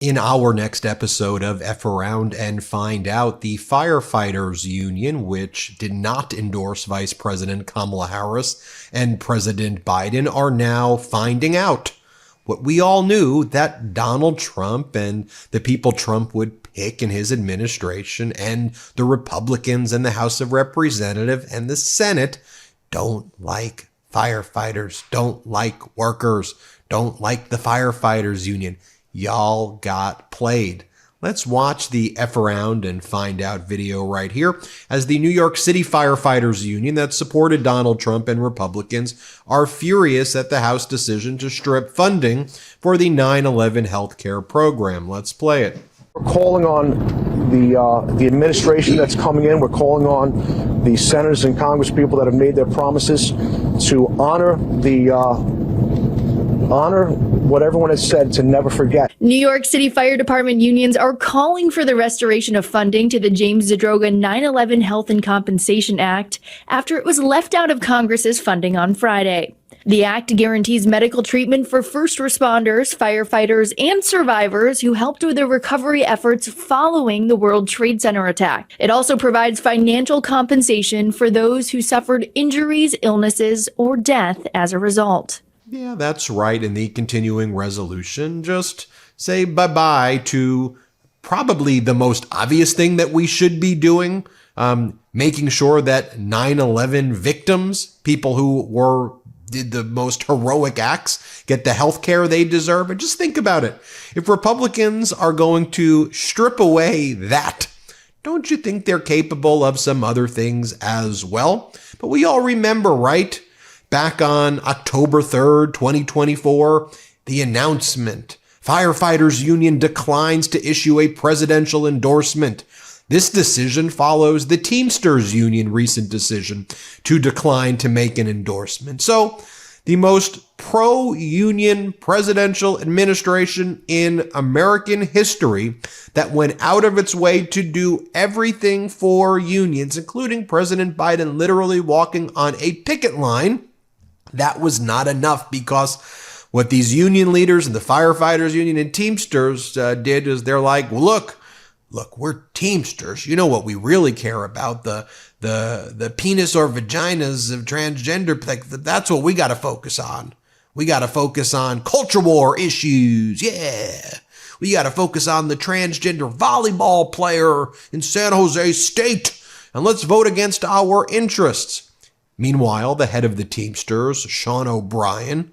In our next episode of F Around and Find Out, the Firefighters Union, which did not endorse Vice President Kamala Harris and President Biden, are now finding out what we all knew, that Donald Trump and the people Trump would pick in his administration and the Republicans in the House of Representatives and the Senate don't like firefighters, don't like workers, don't like the Firefighters Union. Y'all got played. Let's watch the F Around and Find Out video right here as the New York City Firefighters Union that supported Donald Trump and Republicans are furious at the House decision to strip funding for the 9/11 healthcare program. Let's play it. We're calling on the administration that's coming in. We're calling on the senators and congresspeople that have made their promises to honor what everyone has said, to never forget. New York City Fire Department unions are calling for the restoration of funding to the James Zadroga 9/11 Health and Compensation Act after it was left out of Congress's funding on Friday. The act guarantees medical treatment for first responders, firefighters, and survivors who helped with the recovery efforts following the World Trade Center attack. It also provides financial compensation for those who suffered injuries, illnesses, or death as a result. Yeah, that's right. In the continuing resolution, just say bye-bye to probably the most obvious thing that we should be doing, making sure that 9/11 victims, people who did the most heroic acts, get the health care they deserve. And just think about it. If Republicans are going to strip away that, don't you think they're capable of some other things as well? But we all remember, right? Back on October 3rd, 2024, the announcement, Firefighters Union declines to issue a presidential endorsement. This decision follows the Teamsters Union recent decision to decline to make an endorsement. So, the most pro-union presidential administration in American history that went out of its way to do everything for unions, including President Biden literally walking on a picket line. That was not enough, because what these union leaders and the Firefighters Union and Teamsters did is they're like, well, look, we're Teamsters. You know what we really care about, the penis or vaginas of transgender. That's what we got to focus on. We got to focus on culture war issues. Yeah. We got to focus on the transgender volleyball player in San Jose State. And let's vote against our interests. Meanwhile, the head of the Teamsters, Shan OBrien,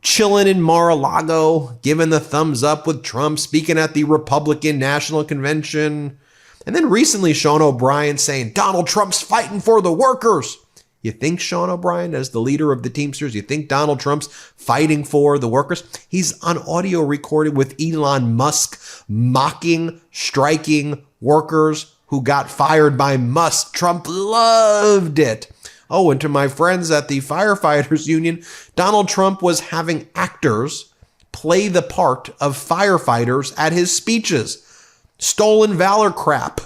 chilling in Mar-a-Lago, giving the thumbs up with Trump, speaking at the Republican National Convention. And then recently, Shan OBrien saying, Donald Trump's fighting for the workers. You think Shan OBrien, as the leader of the Teamsters, you think Donald Trump's fighting for the workers? He's on audio recorded with Elon Musk mocking, striking workers who got fired by Musk. Trump loved it. Oh, and to my friends at the Firefighters Union, Donald Trump was having actors play the part of firefighters at his speeches. Stolen valor crap.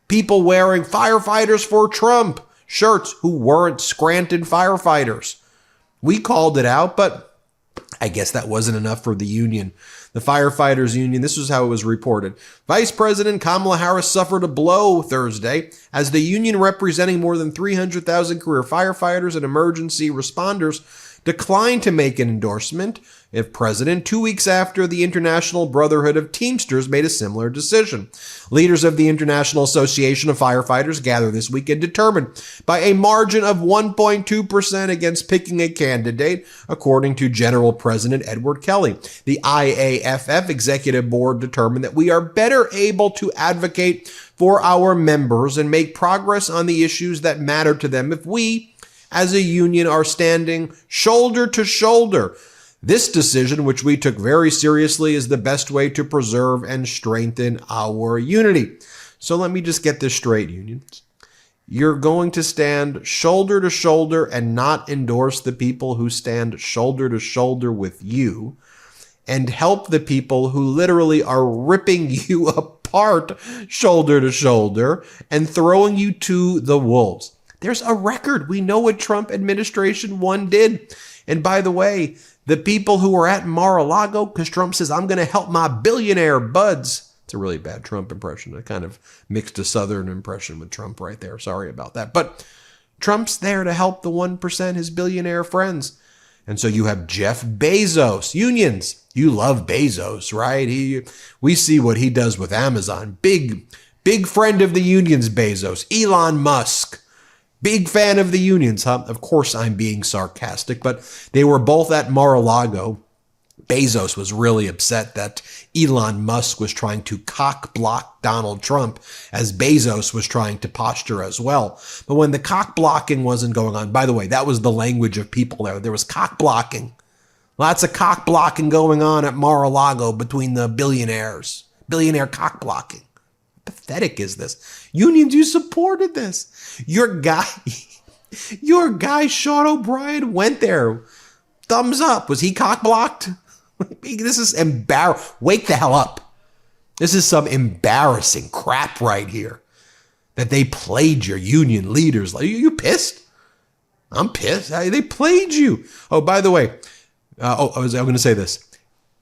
People wearing Firefighters for Trump shirts who weren't Scranton firefighters. We called it out, but I guess that wasn't enough for the union. The Firefighters Union, this is how it was reported. Vice President Kamala Harris suffered a blow Thursday as the union representing more than 300,000 career firefighters and emergency responders declined to make an endorsement of president 2 weeks after the International Brotherhood of Teamsters made a similar decision. Leaders of the International Association of Firefighters gathered this week and determined by a margin of 1.2% against picking a candidate, according to General President Edward Kelly. The IAFF Executive Board determined that we are better able to advocate for our members and make progress on the issues that matter to them if we, as a union, are standing shoulder to shoulder. This decision, which we took very seriously, is the best way to preserve and strengthen our unity. So let me just get this straight, unions. You're going to stand shoulder to shoulder and not endorse the people who stand shoulder to shoulder with you, and help the people who literally are ripping you apart shoulder to shoulder and throwing you to the wolves. There's a record. We know what Trump administration 1 did. And by the way, the people who were at Mar-a-Lago, because Trump says, I'm going to help my billionaire buds. It's a really bad Trump impression. I kind of mixed a Southern impression with Trump right there. Sorry about that. But Trump's there to help the 1%, his billionaire friends. And so you have Jeff Bezos, unions. You love Bezos, right? We see what he does with Amazon. Big friend of the unions, Bezos. Elon Musk, big fan of the unions. Huh? Of course, I'm being sarcastic, but they were both at Mar-a-Lago. Bezos was really upset that Elon Musk was trying to cock block Donald Trump as Bezos was trying to posture as well. But when the cock blocking wasn't going on, by the way, that was the language of people there. There was cock blocking. Lots of cock blocking going on at Mar-a-Lago between the billionaires. Billionaire cock blocking. Pathetic is this? Unions, you supported this. Your guy, Shan OBrien went there. Thumbs up. Was he cock blocked? This is embarrassing. Wake the hell up. This is some embarrassing crap right here. That they played your union leaders. Like, you pissed? I'm pissed. They played you. Oh, by the way, I was going to say this.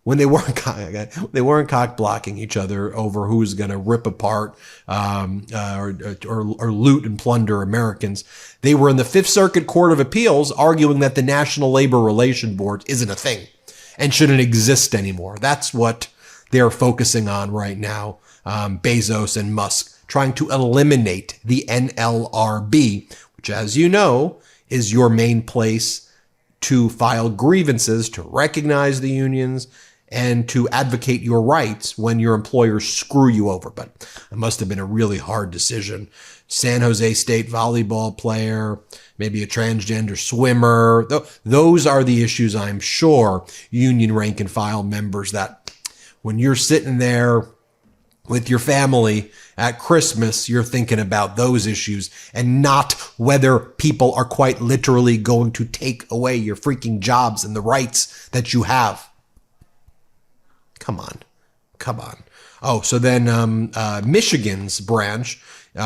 When they weren't cock blocking each other over who's going to rip apart or loot and plunder Americans, they were in the Fifth Circuit Court of Appeals arguing that the National Labor Relations Board isn't a thing and shouldn't exist anymore. That's what they're focusing on right now, Bezos and Musk, trying to eliminate the NLRB, which, as you know, is your main place to file grievances, to recognize the unions, and to advocate your rights when your employers screw you over. But it must have been a really hard decision. San Jose State volleyball player, maybe a transgender swimmer. Those are the issues, I'm sure, union rank and file members, that when you're sitting there with your family at Christmas, you're thinking about those issues and not whether people are quite literally going to take away your freaking jobs and the rights that you have. Come on. Oh, so then Michigan's branch,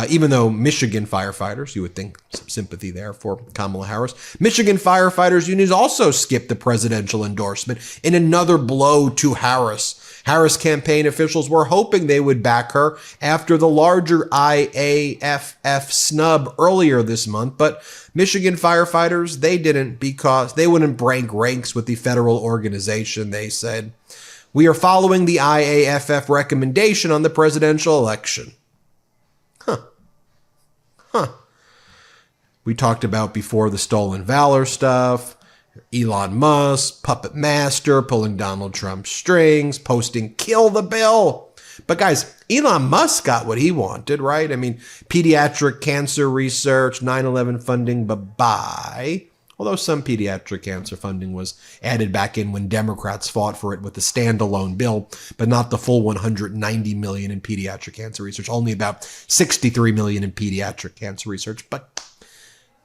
even though Michigan firefighters, you would think some sympathy there for Kamala Harris. Michigan Firefighters Union also skipped the presidential endorsement in another blow to Harris. Harris campaign officials were hoping they would back her after the larger IAFF snub earlier this month, but Michigan firefighters, they didn't, because they wouldn't break ranks with the federal organization. They said, we are following the IAFF recommendation on the presidential election. We talked about before the stolen valor stuff, Elon Musk, puppet master, pulling Donald Trump's strings, posting kill the bill. But guys, Elon Musk got what he wanted, right? I mean, pediatric cancer research, 9/11 funding, bye-bye. Although some pediatric cancer funding was added back in when Democrats fought for it with the standalone bill, but not the full $190 million in pediatric cancer research, only about $63 million in pediatric cancer research. But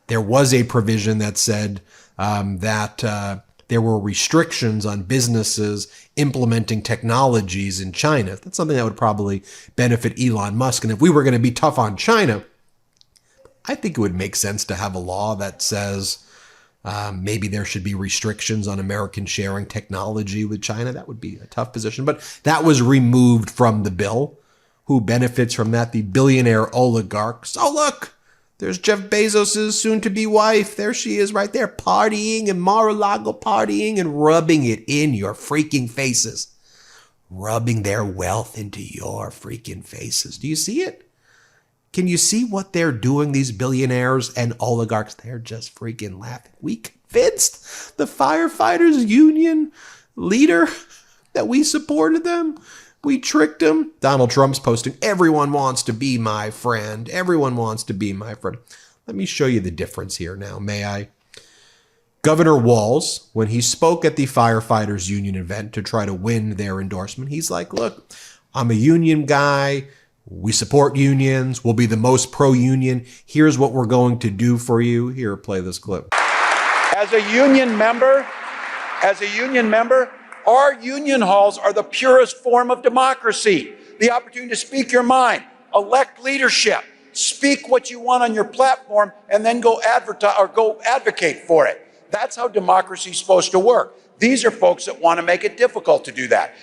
there was a provision that said that there were restrictions on businesses implementing technologies in China. That's something that would probably benefit Elon Musk. And if we were going to be tough on China, I think it would make sense to have a law that says maybe there should be restrictions on American sharing technology with China. That would be a tough position, but that was removed from the bill. Who benefits from that? The billionaire oligarchs. Oh, look, there's Jeff Bezos' soon-to-be wife. There she is right there, partying in Mar-a-Lago, partying and rubbing it in your freaking faces. Rubbing their wealth into your freaking faces. Do you see it? Can you see what they're doing, these billionaires and oligarchs? They're just freaking laughing. We convinced the Firefighters Union leader that we supported them. We tricked him. Donald Trump's posting, everyone wants to be my friend. Everyone wants to be my friend. Let me show you the difference here now, may I? Governor Walz, when he spoke at the Firefighters Union event to try to win their endorsement, he's like, look, I'm a union guy. We support unions. We'll be the most pro-union. Here's what we're going to do for you. Here, play this clip. As a union member, our union halls are the purest form of democracy. The opportunity to speak your mind, elect leadership, speak what you want on your platform, and then go advertise or go advocate for it. That's how democracy is supposed to work. These are folks that want to make it difficult to do that.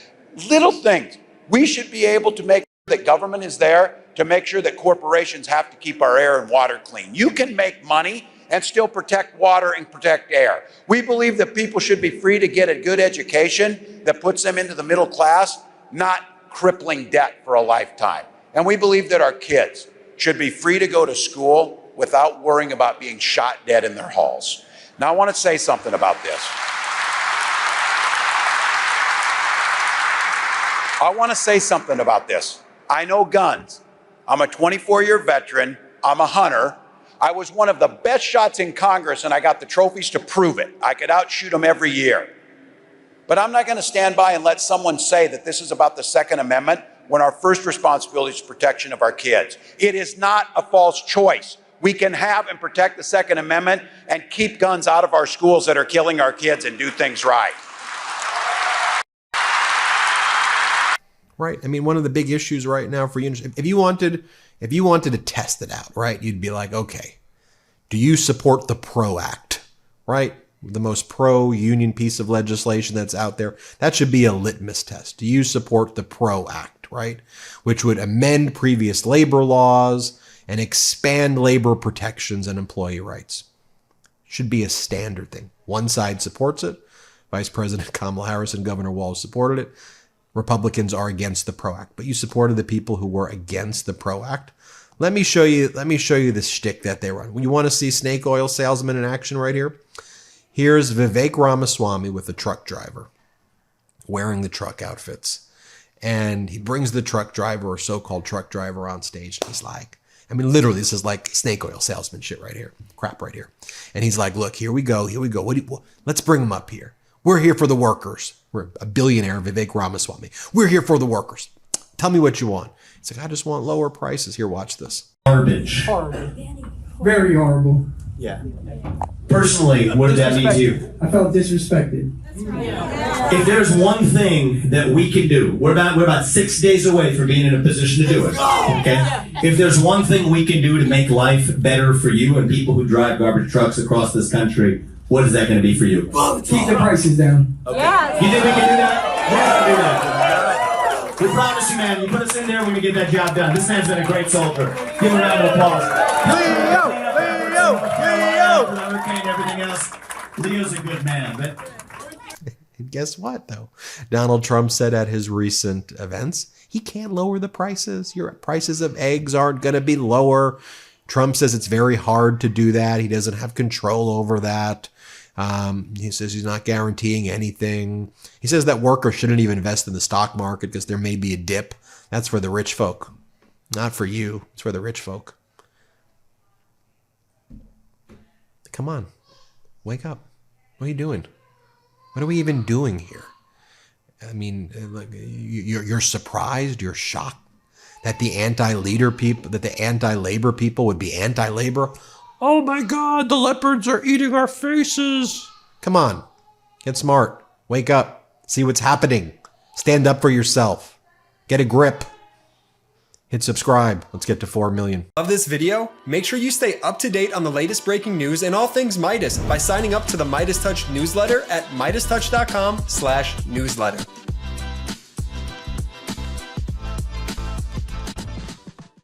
Little things. We should be able to make sure that government is there to make sure that corporations have to keep our air and water clean. You can make money and still protect water and protect air. We believe that people should be free to get a good education that puts them into the middle class, not crippling debt for a lifetime. And we believe that our kids should be free to go to school without worrying about being shot dead in their halls. Now, I want to say something about this. I know guns. I'm a 24-year veteran. I'm a hunter. I was one of the best shots in Congress, and I got the trophies to prove it. I could outshoot them every year. But I'm not going to stand by and let someone say that this is about the Second Amendment when our first responsibility is protection of our kids. It is not a false choice. We can have and protect the Second Amendment and keep guns out of our schools that are killing our kids and do things right. Right. I mean, one of the big issues right now for unions, if you wanted to test it out, right, you'd be like, okay, do you support the PRO Act, right? The most pro-union piece of legislation that's out there. That should be a litmus test. Do you support the PRO Act, right? Which would amend previous labor laws and expand labor protections and employee rights. Should be a standard thing. One side supports it. Vice President Kamala Harris and Governor Walz supported it. Republicans are against the PRO Act, but you supported the people who were against the PRO Act. Let me show you the shtick that they run. When you want to see snake oil salesmen in action right here, here's Vivek Ramaswamy with a truck driver wearing the truck outfits. And he brings the truck driver or so-called truck driver on stage. And he's like, I mean, literally, this is like snake oil salesman shit right here. Crap right here. And he's like, look, here we go. Let's bring them up here. We're here for the workers. We're a billionaire, Vivek Ramaswamy. We're here for the workers. Tell me what you want. He's like, I just want lower prices. Here, watch this. Garbage. Horrible. Very horrible. Yeah. Personally, what did that mean to you? I felt disrespected. If there's one thing that we can do, we're about 6 days away from being in a position to do it. Okay? If there's one thing we can do to make life better for you and people who drive garbage trucks across this country, what is that going to be for you? Keep the prices down. Okay. You think we can do that? We're going to do that. We promise you, man. You put us in there, we're going to get that job done. This man's been a great soldier. Give him a round of applause. Leo! Hurricane, everything else. Leo's a good man, but... And guess what, though? Donald Trump said at his recent events, he can't lower the prices. Your prices of eggs aren't going to be lower. Trump says it's very hard to do that. He doesn't have control over that. He says he's not guaranteeing anything. He says that workers shouldn't even invest in the stock market because there may be a dip. That's for the rich folk. Not for you. It's for the rich folk. Come on. Wake up. What are you doing? What are we even doing here? I mean, like, you're surprised, you're shocked that the anti-labor people would be anti-labor. Oh my God, the leopards are eating our faces. Come on, get smart, wake up, see what's happening. Stand up for yourself. Get a grip. Hit subscribe. Let's get to 4 million. Love this video? Make sure you stay up to date on the latest breaking news and all things Midas by signing up to the MeidasTouch newsletter at MeidasTouch.com/newsletter.